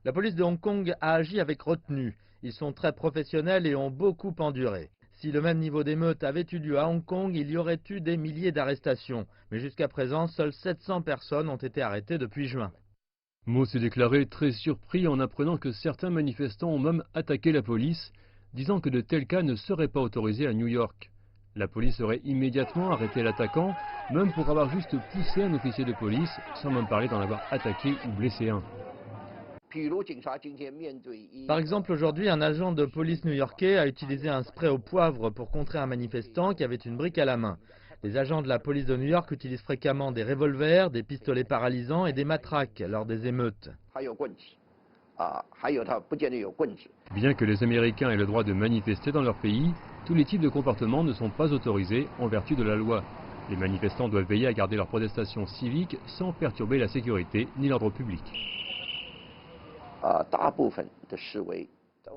La police de Hong Kong a agi avec retenue. Ils sont très professionnels et ont beaucoup enduré. Si le même niveau d'émeute avait eu lieu à Hong Kong, il y aurait eu des milliers d'arrestations. Mais jusqu'à présent, seules 700 personnes ont été arrêtées depuis juin. Mo s'est déclaré très surpris en apprenant que certains manifestants ont même attaqué la police, disant que de tels cas ne seraient pas autorisés à New York. La police aurait immédiatement arrêté l'attaquant, même pour avoir juste poussé un officier de police, sans même parler d'en avoir attaqué ou blessé un. Par exemple, aujourd'hui, un agent de police new-yorkais a utilisé un spray au poivre pour contrer un manifestant qui avait une brique à la main. Les agents de la police de New York utilisent fréquemment des revolvers, des pistolets paralysants et des matraques lors des émeutes. Bien que les Américains aient le droit de manifester dans leur pays, tous les types de comportements ne sont pas autorisés en vertu de la loi. Les manifestants doivent veiller à garder leur protestation civique sans perturber la sécurité ni l'ordre public.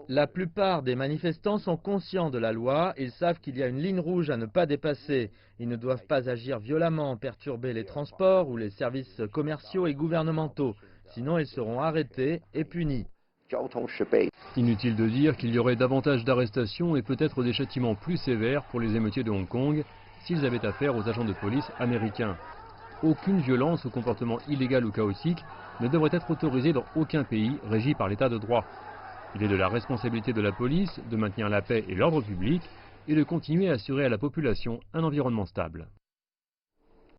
La plupart des manifestants sont conscients de la loi, ils savent qu'il y a une ligne rouge à ne pas dépasser. Ils ne doivent pas agir violemment, perturber les transports ou les services commerciaux et gouvernementaux. Sinon, ils seront arrêtés et punis. Inutile de dire qu'il y aurait davantage d'arrestations et peut-être des châtiments plus sévères pour les émeutiers de Hong Kong s'ils avaient affaire aux agents de police américains. Aucune violence ou comportement illégal ou chaotique ne devrait être autorisé dans aucun pays régi par l'état de droit. Il est de la responsabilité de la police de maintenir la paix et l'ordre public et de continuer à assurer à la population un environnement stable.